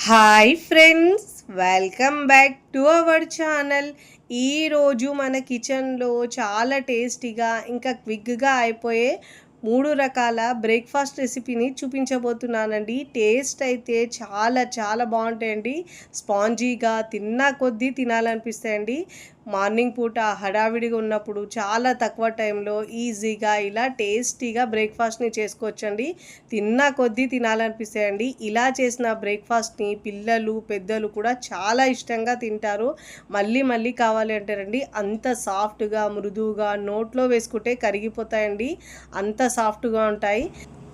Hi friends, welcome back to our channel. ఈరోజు మన కిచెన్లో చాలా టేస్టీగా ఇంకా క్విక్గా అయిపోయే 3 రకాల బ్రేక్ఫాస్ట్ రెసిపీని చూపించబోతున్నానండి. టేస్ట్ అయితే చాలా చాలా బాగుంటాయండి. స్పాంజీగా తిన్నా కొద్దీ తినాలనిపిస్తాయండి. మార్నింగ్ పూట హడావిడిగా ఉన్నప్పుడు చాలా తక్కువ టైంలో ఈజీగా ఇలా టేస్టీగా బ్రేక్ఫాస్ట్ని చేసుకోవచ్చండి. తిన్నా కొద్దీ తినాలనిపిస్తాయండి. ఇలా చేసిన బ్రేక్ఫాస్ట్ని పిల్లలు పెద్దలు కూడా చాలా ఇష్టంగా తింటారు. మళ్ళీ మళ్ళీ కావాలి అంటారండి. అంత సాఫ్ట్గా మృదువుగా నోట్లో వేసుకుంటే కరిగిపోతాయండి. అంత సాఫ్ట్గా ఉంటాయి.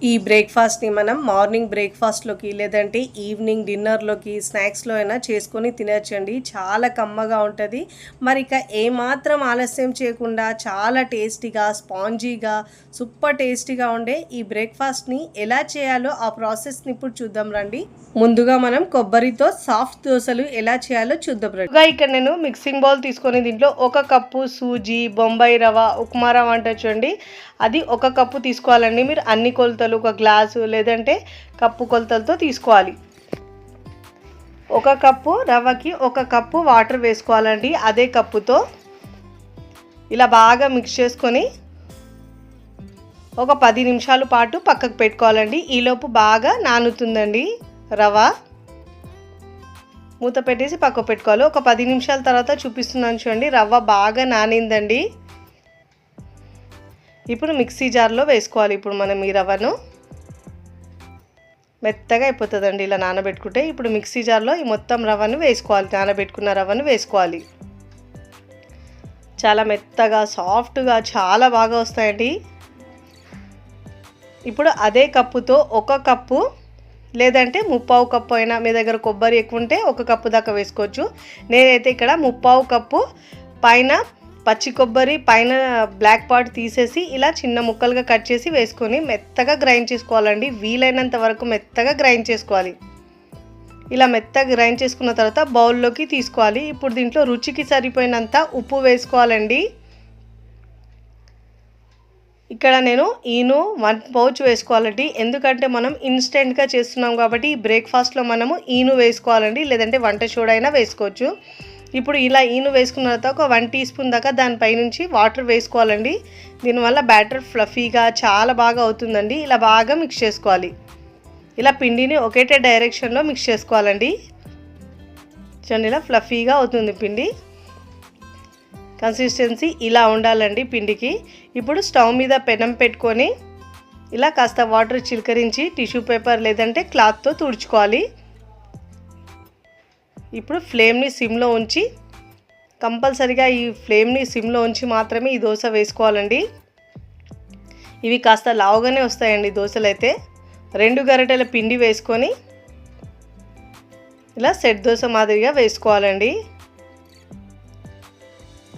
ఈ బ్రేక్ఫాస్ట్ని మనం మార్నింగ్ బ్రేక్ఫాస్ట్లోకి లేదంటే ఈవినింగ్ డిన్నర్లోకి స్నాక్స్లో అయినా చేసుకొని తినచ్చండి. చాలా కమ్మగా ఉంటుంది. మరి ఇక ఏమాత్రం ఆలస్యం చేయకుండా చాలా టేస్టీగా స్పాంజీగా సూపర్ టేస్టీగా ఉండే ఈ బ్రేక్ఫాస్ట్ని ఎలా చేయాలో ఆ ప్రాసెస్ని ఇప్పుడు చూద్దాం రండి. ముందుగా మనం కొబ్బరితో సాఫ్ట్ దోశలు ఎలా చేయాలో చూద్దాం రండి. ఇక్కడ నేను మిక్సింగ్ బౌల్ తీసుకొని దీంట్లో 1 కప్పు సూజీ, బొంబాయి రవ, ఉప్మా రవ అంటే చూడండి, అది 1 కప్పు తీసుకోవాలండి. మీరు అన్ని కొలతలు 1 గ్లాసు లేదంటే కప్పు కొలతలతో తీసుకోవాలి. 1 కప్పు రవ్వకి 1 కప్పు వాటర్ వేసుకోవాలండి. అదే కప్పుతో ఇలా బాగా మిక్స్ చేసుకొని ఒక 10 నిమిషాల పాటు పక్కకు పెట్టుకోవాలండి. ఈలోపు బాగా నానుతుందండి రవ. మూత పెట్టేసి పక్కకు పెట్టుకోవాలి. ఒక 10 నిమిషాల తర్వాత చూపిస్తున్నాను చూడండి, రవ్వ బాగా నానిందండి. ఇప్పుడు మిక్సీ జార్లో వేసుకోవాలి. ఇప్పుడు మనం ఈ రవ్వను మెత్తగా అయిపోతుందండి ఇలా నానబెట్టుకుంటే. ఇప్పుడు మిక్సీ జార్లో ఈ మొత్తం రవ్వను వేసుకోవాలి. నానబెట్టుకున్న రవ్వను వేసుకోవాలి. చాలా మెత్తగా సాఫ్ట్గా చాలా బాగా వస్తాయండి. ఇప్పుడు అదే కప్పుతో 1 కప్పు లేదంటే 3/4 కప్పు అయినా, మీ దగ్గర కొబ్బరి ఎక్కువ ఉంటే 1 కప్పు దాకా వేసుకోవచ్చు. నేనైతే ఇక్కడ 3/4 కప్పు పైన పచ్చి కొబ్బరి పైన బ్లాక్ పార్ట్ తీసేసి ఇలా చిన్న ముక్కలుగా కట్ చేసి వేసుకొని మెత్తగా గ్రైండ్ చేసుకోవాలండి. వీలైనంత వరకు మెత్తగా గ్రైండ్ చేసుకోవాలి. ఇలా మెత్తగా గ్రైండ్ చేసుకున్న తర్వాత బౌల్లోకి తీసుకోవాలి. ఇప్పుడు దీంట్లో రుచికి సరిపోయినంత ఉప్పు వేసుకోవాలండి. ఇక్కడ నేను ఈను 1 పౌచ్ వేసుకోవాలండి. ఎందుకంటే మనం ఇన్స్టెంట్గా చేస్తున్నాం కాబట్టి ఈ బ్రేక్ఫాస్ట్లో మనము ఈను వేసుకోవాలండి, లేదంటే వంట సోడా అయినా వేసుకోవచ్చు. ఇప్పుడు ఇలా ఈను వేసుకున్న తర్వాత ఒక 1 టీ స్పూన్ దాకా దానిపైనుంచి వాటర్ వేసుకోవాలండి. దీనివల్ల బ్యాటర్ ఫ్లఫీగా చాలా బాగా అవుతుందండి. ఇలా బాగా మిక్స్ చేసుకోవాలి. ఇలా పిండిని ఒకేటే డైరెక్షన్లో మిక్స్ చేసుకోవాలండి. చూడండి, ఇలా ఫ్లఫీగా అవుతుంది పిండి. కన్సిస్టెన్సీ ఇలా ఉండాలండి పిండికి. ఇప్పుడు స్టవ్ మీద పెనం పెట్టుకొని ఇలా కాస్త వాటర్ చిలకరించి టిష్యూ పేపర్ లేదంటే క్లాత్తో తుడుచుకోవాలి. ఇప్పుడు ఫ్లేమ్ని సిమ్లో ఉంచి, కంపల్సరిగా ఈ ఫ్లేమ్ని సిమ్లో ఉంచి మాత్రమే ఈ దోశ వేసుకోవాలండి. ఇవి కాస్త లావుగానే వస్తాయండి దోశలు అయితే. 2 గరిటెల పిండి వేసుకొని ఇలా సెట్ దోశ మాదిరిగా వేసుకోవాలండి.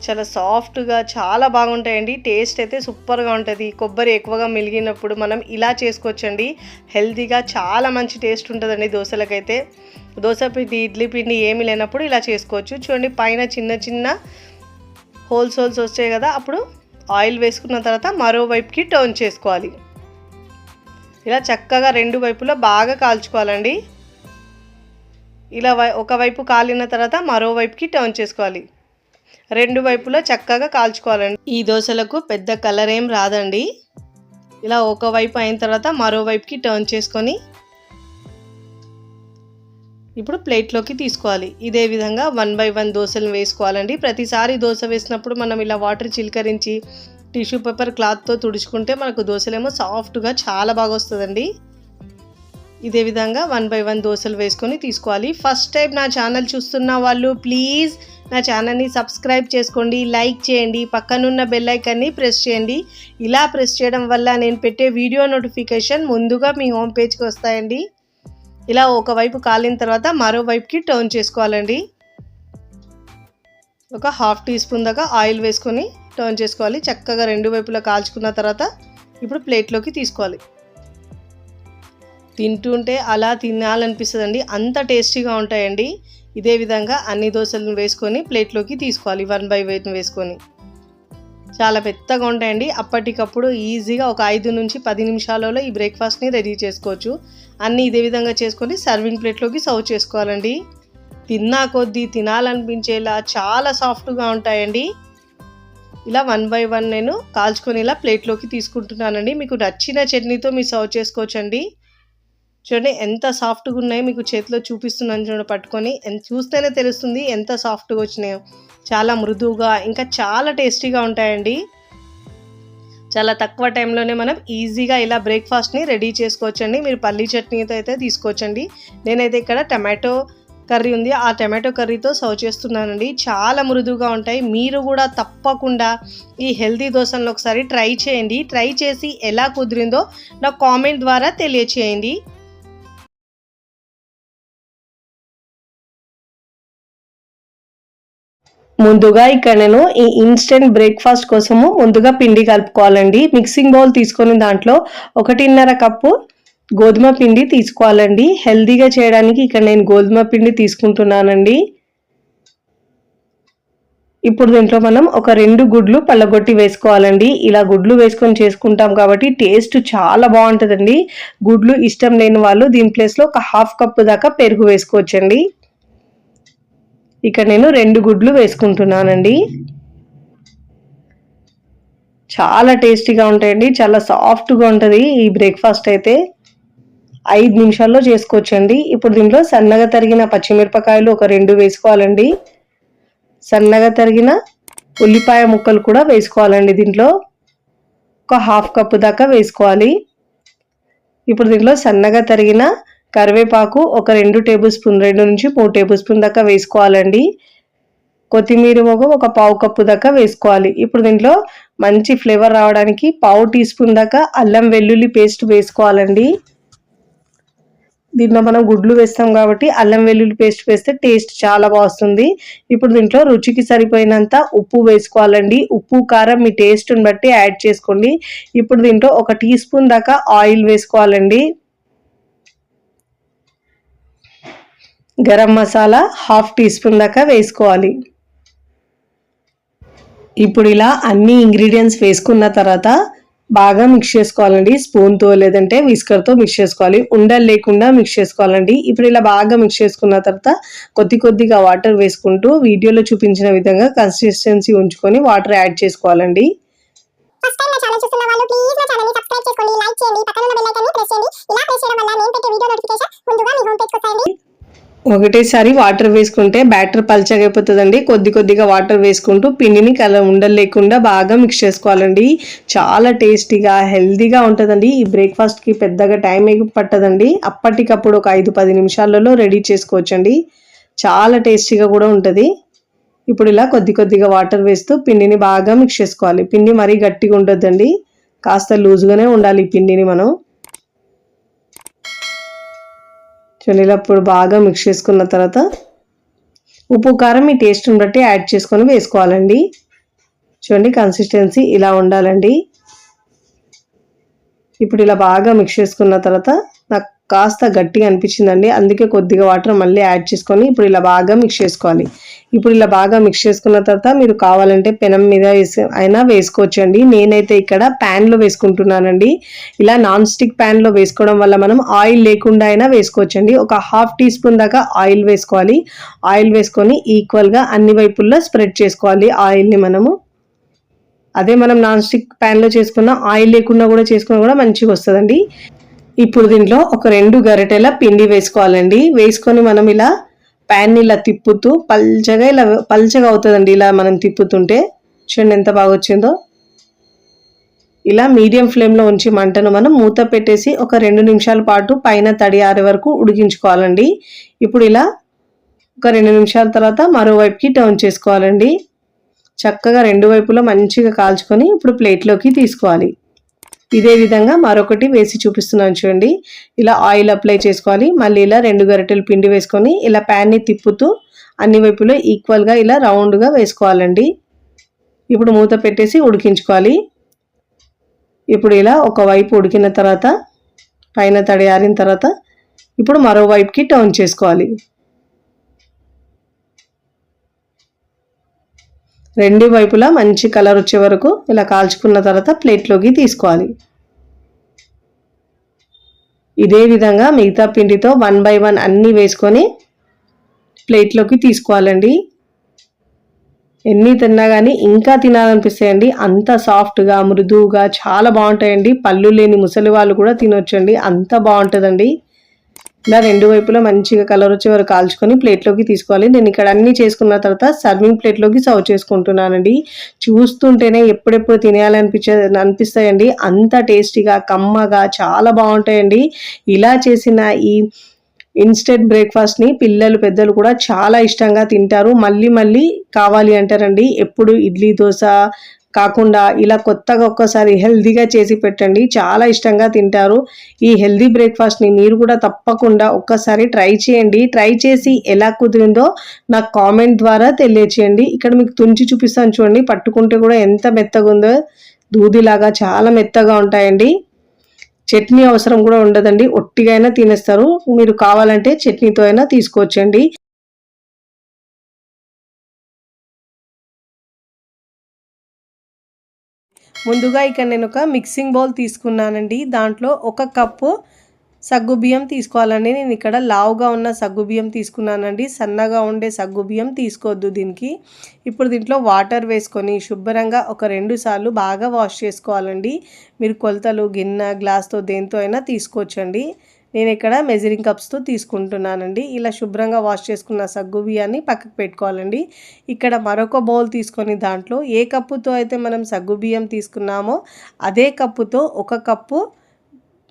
చాలా సాఫ్ట్గా చాలా బాగుంటాయండి. టేస్ట్ అయితే సూపర్గా ఉంటుంది. కొబ్బరి ఎక్కువగా మిలిగినప్పుడు మనం ఇలా చేసుకోవచ్చండి. హెల్తీగా చాలా మంచి టేస్ట్ ఉంటుందండి దోశలకైతే. దోశ పిండి ఇడ్లీ పిండి ఏమి లేనప్పుడు ఇలా చేసుకోవచ్చు. చూడండి, పైన చిన్న చిన్న హోల్స్ వచ్చాయి కదా, అప్పుడు ఆయిల్ వేసుకున్న తర్వాత మరోవైపుకి టర్న్ చేసుకోవాలి. ఇలా చక్కగా 2 వైపులా బాగా కాల్చుకోవాలండి. ఇలా ఒకవైపు కాలిన తర్వాత మరోవైపుకి టర్న్ చేసుకోవాలి. 2 వైపులా చక్కగా కాల్చుకోవాలండి. ఈ దోశలకు పెద్ద కలర్ ఏం రాదండి. ఇలా ఒకవైపు అయిన తర్వాత మరోవైపుకి టర్న్ చేసుకొని ఇప్పుడు ప్లేట్లోకి తీసుకోవాలి. ఇదే విధంగా 1 by 1 దోశలు వేసుకోవాలండి. ప్రతిసారి దోశ వేసినప్పుడు మనం ఇలా వాటర్ చిలకరించి టిష్యూ పేపర్ క్లాత్తో తుడుచుకుంటే మనకు దోశలేమో సాఫ్ట్గా చాలా బాగా వస్తుందండి. ఇదే విధంగా 1 by 1 దోశలు వేసుకొని తీసుకోవాలి. ఫస్ట్ టైం నా ఛానల్ చూస్తున్న వాళ్ళు ప్లీజ్ నా ఛానల్ని సబ్స్క్రైబ్ చేసుకోండి, లైక్ చేయండి, పక్కనున్న బెల్ ఐకాన్ని ప్రెస్ చేయండి. ఇలా ప్రెస్ చేయడం వల్ల నేను పెట్టే వీడియో నోటిఫికేషన్ ముందుగా మీ హోమ్ పేజ్కి వస్తాయండి. ఇలా ఒకవైపు కాలిన తర్వాత మరోవైపుకి టర్న్ చేసుకోవాలండి. ఒక 1/2 టీ స్పూన్ దాకా ఆయిల్ వేసుకొని టర్న్ చేసుకోవాలి. చక్కగా 2 వైపులా కాల్చుకున్న తర్వాత ఇప్పుడు ప్లేట్లోకి తీసుకోవాలి. తింటుంటే అలా తినాలనిపిస్తుందండి, అంత టేస్టీగా ఉంటాయండి. ఇదే విధంగా అన్ని దోశలను వేసుకొని ప్లేట్లోకి తీసుకోవాలి. 1 by 1 వేసుకొని చాలా పెద్దగా ఉంటాయండి. అప్పటికప్పుడు ఈజీగా ఒక 5 నుంచి 10 నిమిషాలలో ఈ బ్రేక్ఫాస్ట్ని రెడీ చేసుకోవచ్చు. అన్నీ ఇదే విధంగా చేసుకొని సర్వింగ్ ప్లేట్లోకి సర్వ్ చేసుకోవాలండి. తిన్నా కొద్దీ తినాలనిపించేలా చాలా సాఫ్ట్గా ఉంటాయండి. ఇలా 1 బై 1 నేను కాల్చుకొని ఇలా ప్లేట్లోకి తీసుకుంటున్నానండి. మీకు నచ్చిన చట్నీతో మీరు సర్వ్ చేసుకోవచ్చండి. చూడండి ఎంత సాఫ్ట్గా ఉన్నాయో, మీకు చేతిలో చూపిస్తున్నాను చూడండి పట్టుకొని. చూస్తేనే తెలుస్తుంది ఎంత సాఫ్ట్గా వచ్చినాయో. చాలా మృదువుగా ఇంకా చాలా టేస్టీగా ఉంటాయండి. చాలా తక్కువ టైంలోనే మనం ఈజీగా ఇలా బ్రేక్ఫాస్ట్ని రెడీ చేసుకోవచ్చండి. మీరు పల్లీ చట్నీతో అయితే తీసుకోవచ్చండి. నేనైతే ఇక్కడ టమాటో కర్రీ ఉంది, ఆ టమాటో కర్రీతో సర్వ్ చేస్తున్నానండి. చాలా మృదువుగా ఉంటాయి. మీరు కూడా తప్పకుండా ఈ హెల్తీ దోశలను ఒకసారి ట్రై చేయండి. ట్రై చేసి ఎలా కుదిరిందో నాకు కామెంట్ ద్వారా తెలియచేయండి. ముందుగా ఇక్కడ నేను ఈ ఇన్స్టెంట్ బ్రేక్ఫాస్ట్ కోసము ముందుగా పిండి కలుపుకోవాలండి. మిక్సింగ్ బౌల్ తీసుకొని దాంట్లో 1.5 కప్పు గోధుమ పిండి తీసుకోవాలండి. హెల్తీగా చేయడానికి ఇక్కడ నేను గోధుమ పిండి తీసుకుంటున్నానండి. ఇప్పుడు దీంట్లో మనం ఒక 2 గుడ్లు పళ్ళగొట్టి వేసుకోవాలండి. ఇలా గుడ్లు వేసుకొని చేసుకుంటాం కాబట్టి టేస్ట్ చాలా బాగుంటుందండి. గుడ్లు ఇష్టం లేని వాళ్ళు దీని ప్లేస్లో ఒక 1/2 కప్పు దాకా పెరుగు వేసుకోవచ్చండి. ఇక్కడ నేను 2 గుడ్లు వేసుకుంటున్నానండి. చాలా టేస్టీగా ఉంటాయండి. చాలా సాఫ్ట్గా ఉంటుంది ఈ బ్రేక్ఫాస్ట్ అయితే. 5 నిమిషాల్లో చేసుకోవచ్చండి. ఇప్పుడు దీంట్లో సన్నగా తరిగిన పచ్చిమిరపకాయలు ఒక 2 వేసుకోవాలండి. సన్నగా తరిగిన ఉల్లిపాయ ముక్కలు కూడా వేసుకోవాలండి. దీంట్లో ఒక 1/2 కప్పు దాకా వేసుకోవాలి. ఇప్పుడు దీంట్లో సన్నగా తరిగిన కరివేపాకు ఒక 2 టేబుల్ స్పూన్, 2 నుంచి 3 టేబుల్ స్పూన్ దాకా వేసుకోవాలండి. కొత్తిమీర మొగ ఒక 1/2 కప్పు దాకా వేసుకోవాలి. ఇప్పుడు దీంట్లో మంచి ఫ్లేవర్ రావడానికి 1/2 టీ స్పూన్ దాకా అల్లం వెల్లుల్లి పేస్ట్ వేసుకోవాలండి. దీంట్లో మనం గుడ్లు వేస్తాం కాబట్టి అల్లం వెల్లుల్లి పేస్ట్ వేస్తే టేస్ట్ చాలా బాగుంటుంది. ఇప్పుడు దీంట్లో రుచికి సరిపోయినంత ఉప్పు వేసుకోవాలండి. ఉప్పు కారం మీ టేస్ట్ని బట్టి యాడ్ చేసుకోండి. ఇప్పుడు దీంట్లో ఒక టీ స్పూన్ దాకా ఆయిల్ వేసుకోవాలండి. గరం మసాలా 1/2 టీ స్పూన్ దాకా వేసుకోవాలి. ఇప్పుడు ఇలా అన్ని ఇంగ్రీడియంట్స్ వేసుకున్న తర్వాత బాగా మిక్స్ చేసుకోవాలండి. స్పూన్తో లేదంటే విస్కర్తో మిక్స్ చేసుకోవాలి. ఉండలు లేకుండా మిక్స్ చేసుకోవాలండి. ఇప్పుడు ఇలా బాగా మిక్స్ చేసుకున్న తర్వాత కొద్దిగా వాటర్ వేసుకుంటూ వీడియోలో చూపించిన విధంగా కన్సిస్టెన్సీ ఉంచుకొని వాటర్ యాడ్ చేసుకోవాలండి. ఫస్ట్ టైం నా ఛానల్ చూస్తున్న వాళ్ళు ప్లీజ్ నా ఛానల్ ని సబ్స్క్రైబ్ చేసుకోండి, లైక్ చేయండి, పక్కన ఉన్న బెల్ ఐకాన్ ని ప్రెస్ చేయండి. ఇలా ప్రెస్ చేయడం వల్ల నేను పెట్టే వీడియో నోటిఫికేషన్ ముందుగా మీ హోమ్ పేజ్కి వస్తాయండి. ఒకటేసారి వాటర్ వేసుకుంటే బ్యాటర్ పల్చగా అయిపోతుందండి. కొద్దిగా వాటర్ వేసుకుంటూ పిండిని ఉండలు లేకుండా బాగా మిక్స్ చేసుకోవాలండి. చాలా టేస్టీగా హెల్తీగా ఉంటుందండి. ఈ బ్రేక్ఫాస్ట్కి పెద్దగా టైం పట్టదండి. అప్పటికప్పుడు ఒక 5-10 నిమిషాలలో రెడీ చేసుకోవచ్చండి. చాలా టేస్టీగా కూడా ఉంటుంది. ఇప్పుడు ఇలా కొద్దిగా వాటర్ వేస్తూ పిండిని బాగా మిక్స్ చేసుకోవాలి. పిండి మరీ గట్టిగా ఉండొద్దండి, కాస్త లూజ్గానే ఉండాలి ఈ పిండిని మనం. చూడండి ఇలా ఇప్పుడు బాగా మిక్స్ చేసుకున్న తర్వాత ఉప్పు కారం మీ టేస్ట్ని బట్టి యాడ్ చేసుకొని వేసుకోవాలండి. చూడండి కన్సిస్టెన్సీ ఇలా ఉండాలండి. ఇప్పుడు ఇలా బాగా మిక్స్ చేసుకున్న తర్వాత నాకు కాస్త గట్టిగా అనిపించిందండి, అందుకే కొద్దిగా వాటర్ మళ్ళీ యాడ్ చేసుకొని ఇప్పుడు ఇలా బాగా మిక్స్ చేసుకోవాలి. ఇప్పుడు ఇలా బాగా మిక్స్ చేసుకున్న తర్వాత మీరు కావాలంటే పెనం మీద అయినా వేసుకోవచ్చండి. నేనైతే ఇక్కడ ప్యాన్లో వేసుకుంటున్నానండి. ఇలా నాన్ స్టిక్ ప్యాన్లో వేసుకోవడం వల్ల మనం ఆయిల్ లేకుండా అయినా వేసుకోవచ్చండి. ఒక 1/2 టీ స్పూన్ దాకా ఆయిల్ వేసుకోవాలి. ఆయిల్ వేసుకొని ఈక్వల్గా అన్ని వైపుల్లో స్ప్రెడ్ చేసుకోవాలి ఆయిల్ని మనము. అదే మనం నాన్ స్టిక్ ప్యాన్లో చేసుకున్న ఆయిల్ లేకుండా కూడా చేసుకున్నా కూడా మంచిగా వస్తుందండి. ఇప్పుడు దీంట్లో ఒక 2 గరిటెల పిండి వేసుకోవాలండి. వేసుకొని మనం ఇలా ప్యాన్ని ఇలా తిప్పుతూ పల్చగా అవుతుందండి. ఇలా మనం తిప్పుతుంటే చూడండి ఎంత బాగా వచ్చిందో. ఇలా మీడియం ఫ్లేమ్లో ఉంచి మంటను మనం మూత పెట్టేసి ఒక 2 నిమిషాల పాటు పైన తడి ఆరే వరకు ఉడికించుకోవాలండి. ఇప్పుడు ఇలా ఒక 2 నిమిషాల తర్వాత మరోవైపుకి టర్న్ చేసుకోవాలండి. చక్కగా 2 వైపులా మంచిగా కాల్చుకొని ఇప్పుడు ప్లేట్లోకి తీసుకోవాలి. ఇదే విధంగా మరొకటి వేసి చూపిస్తున్నాను చూడండి. ఇలా ఆయిల్ అప్లై చేసుకోవాలి. మళ్ళీ ఇలా 2 గరిటెలు పిండి వేసుకొని ఇలా ప్యాన్ని తిప్పుతూ అన్ని వైపులో ఈక్వల్గా ఇలా రౌండ్గా వేసుకోవాలండి. ఇప్పుడు మూత పెట్టేసి ఉడికించుకోవాలి. ఇప్పుడు ఇలా ఒకవైపు ఉడికిన తర్వాత పైన తడి ఆరిన తర్వాత ఇప్పుడు మరోవైపుకి టర్న్ చేసుకోవాలి. రెండు వైపులా మంచి కలర్ వచ్చే వరకు ఇలా కాల్చుకున్న తర్వాత ప్లేట్లోకి తీసుకోవాలి. ఇదే విధంగా మిగతా పిండితో 1 బై 1 అన్నీ వేసుకొని ప్లేట్లోకి తీసుకోవాలండి. ఎన్ని తిన్నా కానీ ఇంకా తినాలనిపిస్తాయండి. అంత సాఫ్ట్గా మృదువుగా చాలా బాగుంటాయండి. పళ్ళు లేని ముసలి వాళ్ళు కూడా తినొచ్చండి, అంత బాగుంటుందండి. ఇలా రెండు వైపులా మంచిగా కలర్ వచ్చే వరకు కాల్చుకొని ప్లేట్లోకి తీసుకోవాలి. నేను ఇక్కడ అన్నీ చేసుకున్న తర్వాత సర్వింగ్ ప్లేట్లోకి సర్వ్ చేసుకుంటున్నానండి. చూస్తుంటేనే ఎప్పుడెప్పుడు అనిపిస్తాయండి. అంత టేస్టీగా కమ్మగా చాలా బాగుంటాయండి. ఇలా చేసిన ఈ ఇన్స్టెంట్ బ్రేక్ఫాస్ట్ని పిల్లలు పెద్దలు కూడా చాలా ఇష్టంగా తింటారు. మళ్ళీ మళ్ళీ కావాలి అంటారండి. ఎప్పుడు ఇడ్లీ దోశ కాకుండా ఇలా కొత్తగా ఒక్కసారి హెల్తీగా చేసి పెట్టండి, చాలా ఇష్టంగా తింటారు. ఈ హెల్తీ బ్రేక్ఫాస్ట్ని మీరు కూడా తప్పకుండా ఒక్కసారి ట్రై చేయండి. ట్రై చేసి ఎలా కుదిరిందో నాకు కామెంట్ ద్వారా తెలియచేయండి. ఇక్కడ మీకు తుంచి చూపిస్తాను చూడండి. పట్టుకుంటే కూడా ఎంత మెత్తగా ఉందో, దూదిలాగా చాలా మెత్తగా ఉంటాయండి. చట్నీ అవసరం కూడా ఉండదండి, ఒట్టిగా అయినా తినేస్తారు. మీరు కావాలంటే చట్నీతో అయినా తీసుకోవచ్చండి. ముందుగా ఇక్కడ నేను ఒక మిక్సింగ్ బౌల్ తీసుకున్నానండి. దాంట్లో 1 కప్పు సగ్గుబియ్యం తీసుకోవాలండి. నేను ఇక్కడ లావుగా ఉన్న సగ్గుబియ్యం తీసుకున్నానండి. సన్నగా ఉండే సగ్గుబియ్యం తీసుకోవద్దు దీనికి. ఇప్పుడు దీంట్లో వాటర్ వేసుకొని శుభ్రంగా ఒక 2 సార్లు బాగా వాష్ చేసుకోవాలండి. మీరు కొలతలు గిన్నె గ్లాస్తో దేంతో అయినా తీసుకోవచ్చండి. నేను ఇక్కడ మెజరింగ్ కప్స్తో తీసుకుంటున్నానండి. ఇలా శుభ్రంగా వాష్ చేసుకున్న సగ్గుబియ్యాన్ని పక్కకు పెట్టుకోవాలండి. ఇక్కడ మరొక బౌల్ తీసుకొని దాంట్లో ఏ కప్పుతో అయితే మనం సగ్గుబియ్యం తీసుకున్నామో అదే కప్పుతో 1 కప్పు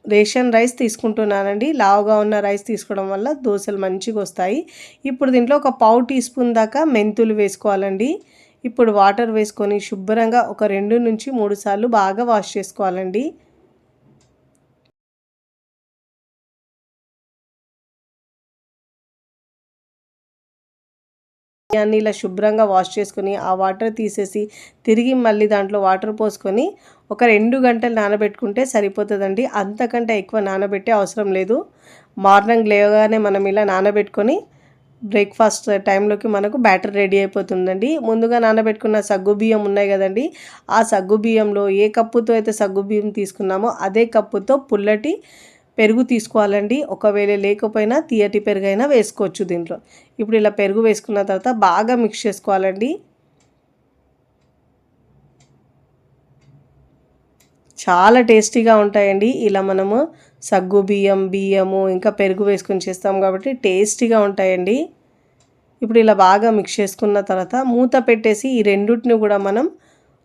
రేషన్ రైస్ తీసుకుంటున్నానండి. లావుగా ఉన్న రైస్ తీసుకోవడం వల్ల దోశలు మంచిగా వస్తాయి. ఇప్పుడు దీంట్లో ఒక పావు టీ స్పూన్ దాకా మెంతులు వేసుకోవాలండి. ఇప్పుడు వాటర్ వేసుకొని శుభ్రంగా ఒక 2 నుంచి 3 సార్లు బాగా వాష్ చేసుకోవాలండి. బియ్యాన్ని ఇలా శుభ్రంగా వాష్ చేసుకొని ఆ వాటర్ తీసేసి తిరిగి మళ్ళీ దాంట్లో వాటర్ పోసుకొని ఒక 2 గంటలు నానబెట్టుకుంటే సరిపోతుందండి. అంతకంటే ఎక్కువ నానబెట్టే అవసరం లేదు. మార్నింగ్ లేవగానే మనం ఇలా నానబెట్టుకొని బ్రేక్ఫాస్ట్ టైంలోకి మనకు బ్యాటర్ రెడీ అయిపోతుందండి. ముందుగా నానబెట్టుకున్న సగ్గుబియ్యం ఉన్నాయి కదండి, ఆ సగ్గుబియ్యంలో ఏ కప్పుతో అయితే సగ్గుబియ్యం తీసుకున్నామో అదే కప్పుతో పుల్లటి పెరుగు తీసుకోవాలండి. ఒకవేళ లేకపోయినా తీయటి పెరుగు అయినా వేసుకోవచ్చు దీంట్లో. ఇప్పుడు ఇలా పెరుగు వేసుకున్న తర్వాత బాగా మిక్స్ చేసుకోవాలండి. చాలా టేస్టీగా ఉంటాయండి. ఇలా మనము బియ్యము ఇంకా పెరుగు వేసుకొని చేస్తాం కాబట్టి టేస్టీగా ఉంటాయండి. ఇప్పుడు ఇలా బాగా మిక్స్ చేసుకున్న తర్వాత మూత పెట్టేసి ఈ రెండుటిని కూడా మనం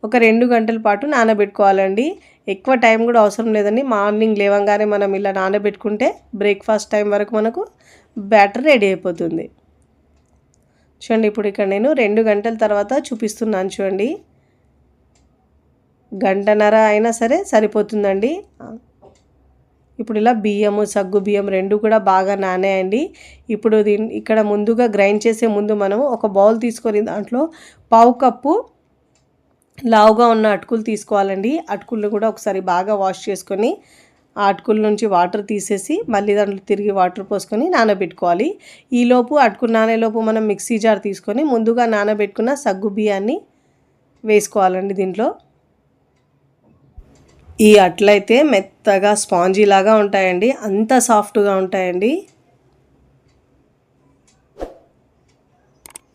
ఒక 2 గంటల పాటు నానబెట్టుకోవాలండి. ఎక్కువ టైం కూడా అవసరం లేదండి. మార్నింగ్ లేవగానే మనం ఇలా నానబెట్టుకుంటే బ్రేక్ఫాస్ట్ టైం వరకు మనకు బ్యాటర్ రెడీ అయిపోతుంది. చూడండి, ఇప్పుడు ఇక్కడ నేను 2 గంటల తర్వాత చూపిస్తున్నాను చూడండి. గంటన్నర అయినా సరే సరిపోతుందండి. ఇప్పుడు ఇలా సగ్గు బియ్యం 2 కూడా బాగా నానాయండి. ఇప్పుడు ఇక్కడ ముందుగా గ్రైండ్ చేసే ముందు మనం ఒక బౌల్ తీసుకొని దాంట్లో పావు కప్పు లావుగా ఉన్న అటుకులు తీసుకోవాలండి. అటుకులు కూడా ఒకసారి బాగా వాష్ చేసుకొని ఆ అటుకుల నుంచి వాటర్ తీసేసి మళ్ళీ దాంట్లో తిరిగి వాటర్ పోసుకొని నానబెట్టుకోవాలి. ఈలోపు అటుకులు నానేలోపు మనం మిక్సీ జార్ తీసుకొని ముందుగా నానబెట్టుకున్న సగ్గు బియ్యాన్ని వేసుకోవాలండి దీంట్లో. ఈ అట్లయితే మెత్తగా స్పాంజీ లాగా ఉంటాయండి, అంత సాఫ్ట్గా ఉంటాయండి.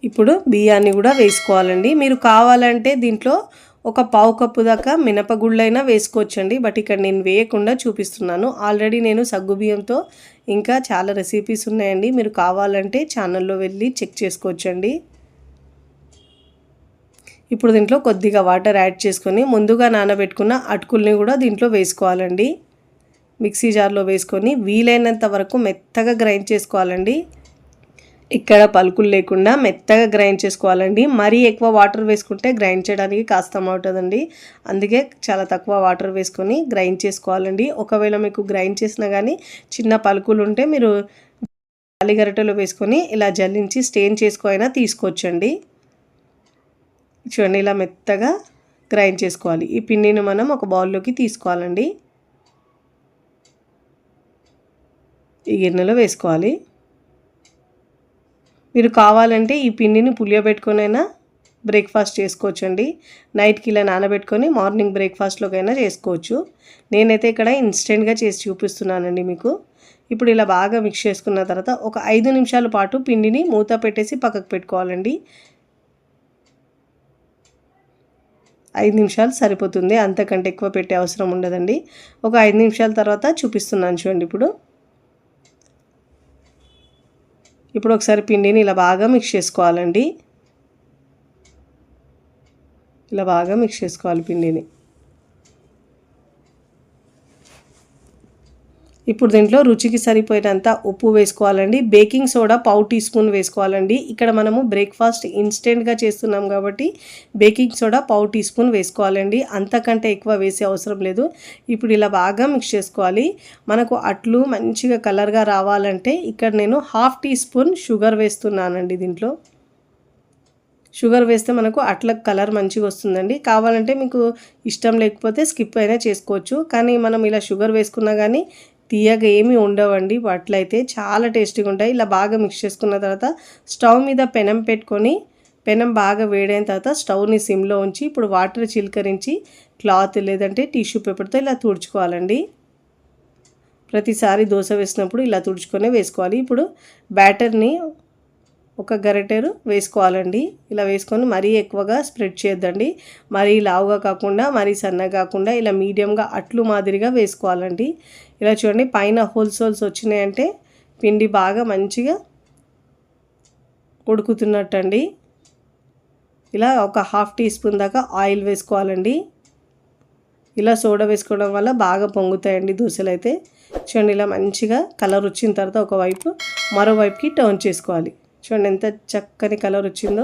ఇప్పుడు బియ్యాన్ని కూడా వేసుకోవాలండి. మీరు కావాలంటే దీంట్లో ఒక పావు కప్పు దాకా మినపగుళ్ళైనా వేసుకోవచ్చండి. బట్ ఇక్కడ నేను వేయకుండా చూపిస్తున్నాను. ఆల్రెడీ నేను సగ్గుబియ్యంతో ఇంకా చాలా రెసిపీస్ ఉన్నాయండి, మీరు కావాలంటే ఛానల్లో వెళ్ళి చెక్ చేసుకోవచ్చండి. ఇప్పుడు దీంట్లో కొద్దిగా వాటర్ యాడ్ చేసుకొని ముందుగా నానబెట్టుకున్న అటుకుల్ని కూడా దీంట్లో వేసుకోవాలండి. మిక్సీ జార్లో వేసుకొని వీలైనంత వరకు మెత్తగా గ్రైండ్ చేసుకోవాలండి. ఇక్కడ పలుకులు లేకుండా మెత్తగా గ్రైండ్ చేసుకోవాలండి. మరీ ఎక్కువ వాటర్ వేసుకుంటే గ్రైండ్ చేయడానికి కాస్త అవుతుందండి. అందుకే చాలా తక్కువ వాటర్ వేసుకొని గ్రైండ్ చేసుకోవాలండి. ఒకవేళ మీకు గ్రైండ్ చేసినా కానీ చిన్న పలుకులు ఉంటే మీరు గరిటెలో వేసుకొని ఇలా జల్లించి స్టెయిన్ చేసుకొని తీసుకోవచ్చండి. చూడండి, ఇలా మెత్తగా గ్రైండ్ చేసుకోవాలి. ఈ పిండిని మనం ఒక బౌల్లోకి తీసుకోవాలండి. ఈ గిన్నెలో వేసుకోవాలి. మీరు కావాలంటే ఈ పిండిని పులియబెట్టుకొనైనా బ్రేక్ఫాస్ట్ చేసుకోవచ్చండి. నైట్కి ఇలా నానబెట్టుకొని మార్నింగ్ బ్రేక్ఫాస్ట్లోకైనా చేసుకోవచ్చు. నేనైతే ఇక్కడ ఇన్స్టెంట్గా చేసి చూపిస్తున్నానండి మీకు. ఇప్పుడు ఇలా బాగా మిక్స్ చేసుకున్న తర్వాత ఒక 5 నిమిషాల పాటు పిండిని మూత పెట్టేసి పక్కకు పెట్టుకోవాలండి. 5 నిమిషాలు సరిపోతుంది, అంతకంటే ఎక్కువ పెట్టే అవసరం ఉండదండి. ఒక 5 నిమిషాల తర్వాత చూపిస్తున్నాను చూడండి. ఇప్పుడు ఒకసారి పిండిని ఇలా బాగా మిక్స్ చేసుకోవాలండి. ఇలా బాగా మిక్స్ చేసుకోవాలి పిండిని. ఇప్పుడు దీంట్లో రుచికి సరిపోయినంత ఉప్పు వేసుకోవాలండి. బేకింగ్ సోడా 1/4 టీ స్పూన్ వేసుకోవాలండి. ఇక్కడ మనము బ్రేక్ఫాస్ట్ ఇన్స్టెంట్గా చేస్తున్నాం కాబట్టి బేకింగ్ సోడా 1/4 టీ స్పూన్ వేసుకోవాలండి. అంతకంటే ఎక్కువ వేసే అవసరం లేదు. ఇప్పుడు ఇలా బాగా మిక్స్ చేసుకోవాలి. మనకు అట్లు మంచిగా కలర్గా రావాలంటే ఇక్కడ నేను 1/2 టీ స్పూన్ షుగర్ వేస్తున్నానండి. దీంట్లో షుగర్ వేస్తే మనకు అట్లకు కలర్ మంచిగా వస్తుందండి. కావాలంటే మీకు ఇష్టం లేకపోతే స్కిప్ అయినా చేసుకోవచ్చు. కానీ మనం ఇలా షుగర్ వేసుకున్నా కానీ తీయగా ఏమీ ఉండవండి. అట్లయితే చాలా టేస్టీగా ఉంటాయి. ఇలా బాగా మిక్స్ చేసుకున్న తర్వాత స్టవ్ మీద పెనం పెట్టుకొని పెనం బాగా వేడైన తర్వాత స్టవ్ని సిమ్లో ఉంచి ఇప్పుడు వాటర్ చిలకరించి క్లాత్ లేదంటే టిష్యూ పేపర్తో ఇలా తుడుచుకోవాలండి. ప్రతిసారి దోశ వేసినప్పుడు ఇలా తుడుచుకొని వేసుకోవాలి. ఇప్పుడు బ్యాటర్ని ఒక గరిటెరు వేసుకోవాలండి. ఇలా వేసుకొని మరీ ఎక్కువగా స్ప్రెడ్ చేయొద్దండి. మరీ లావుగా కాకుండా మరీ సన్నగా కాకుండా ఇలా మీడియంగా అట్లు మాదిరిగా వేసుకోవాలండి. ఇలా చూడండి, పైన హోల్స్ వచ్చినాయంటే పిండి బాగా మంచిగా ఉడుకుతున్నట్టండి. ఇలా ఒక 1/2 టీ స్పూన్ దాకా ఆయిల్ వేసుకోవాలండి. ఇలా సోడా వేసుకోవడం వల్ల బాగా పొంగుతాయండి దోశలు అయితే. చూడండి, ఇలా మంచిగా కలర్ వచ్చిన తర్వాత ఒకవైపు మరోవైపుకి టర్న్ చేసుకోవాలి. చూడండి ఎంత చక్కని కలర్ వచ్చిందో.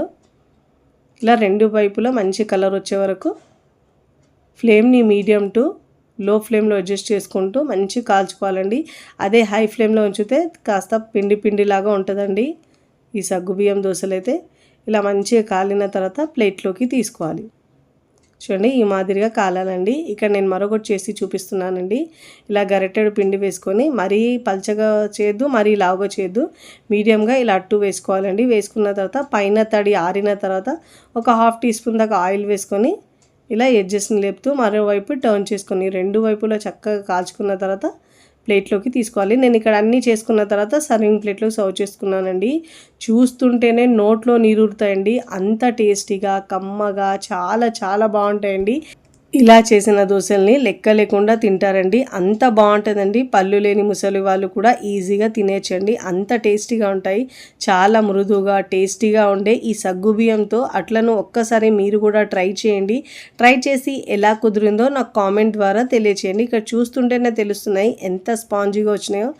ఇలా రెండు వైపులా మంచి కలర్ వచ్చే వరకు ఫ్లేమ్ని మీడియం టు లో ఫ్లేమ్లో అడ్జస్ట్ చేసుకుంటూ మంచి కాల్చుకోవాలండి. అదే హై ఫ్లేమ్లో ఉంచితే కాస్త పిండిలాగా ఉంటుందండి ఈ సగ్గుబియ్యం దోశలు అయితే. ఇలా మంచిగా కాలిన తర్వాత ప్లేట్లోకి తీసుకోవాలి. చూడండి, ఈ మాదిరిగా కాలాలండి. ఇక్కడ నేను మరొకటి చేసి చూపిస్తున్నానండి. ఇలా గరిటెడు పిండి వేసుకొని మరీ పల్చగా చేయొద్దు, మరీ లావుగా చేయొద్దు, మీడియంగా ఇలా అట్టు వేసుకోవాలండి. వేసుకున్న తర్వాత పైన తడి ఆరిన తర్వాత ఒక 1/2 టీ స్పూన్ దాకా ఆయిల్ వేసుకొని ఇలా ఎడ్జెస్ని లేపుతూ మరోవైపు టర్న్ చేసుకొని రెండు వైపులా చక్కగా కాల్చుకున్న తర్వాత ప్లేట్లోకి తీసుకోవాలి. నేను ఇక్కడ అన్నీ చేసుకున్న తర్వాత సర్వింగ్ ప్లేట్లో సర్వ్ చేసుకున్నానండి. చూస్తుంటేనే నోట్లో నీరూరుతాయండి. అంత టేస్టీగా కమ్మగా చాలా చాలా బాగుంటాయండి. ఇలా చేసిన దోశల్ని లెక్క లేకుండా తింటారండి. అంత బాగుంటుందండి. పళ్ళు లేని ముసలి వాళ్ళు కూడా ఈజీగా తినేయచ్చండి. అంత టేస్టీగా ఉంటాయి. చాలా మృదువుగా టేస్టీగా ఉండే ఈ సగ్గుబియ్యంతో అట్లను ఒక్కసారి మీరు కూడా ట్రై చేయండి. ట్రై చేసి ఎలా కుదిరిందో నాకు కామెంట్ ద్వారా తెలియచేయండి. ఇక్కడ చూస్తుంటేనే తెలుస్తున్నాయి ఎంత స్పాంజీగా వచ్చినాయో.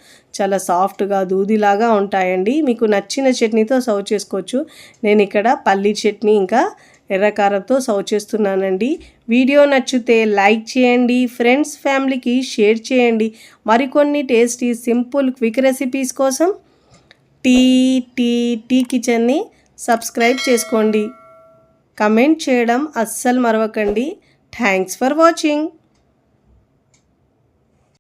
చాలా సాఫ్ట్గా దూదిలాగా ఉంటాయండి. మీకు నచ్చిన చట్నీతో సర్వ్ చేసుకోవచ్చు. నేను ఇక్కడ పల్లీ చట్నీ ఇంకా ఎర్రకారంతో సర్వ్ చేస్తున్నానండి. వీడియో నచ్చితే లైక్ చేయండి, ఫ్రెండ్స్ ఫ్యామిలీకి షేర్ చేయండి. మరికొన్ని టేస్టీ సింపుల్ క్విక్ రెసిపీస్ కోసం టీ కిచెన్ని సబ్స్క్రైబ్ చేసుకోండి. కమెంట్ చేయడం అస్సలు మరవకండి. Thanks for watching.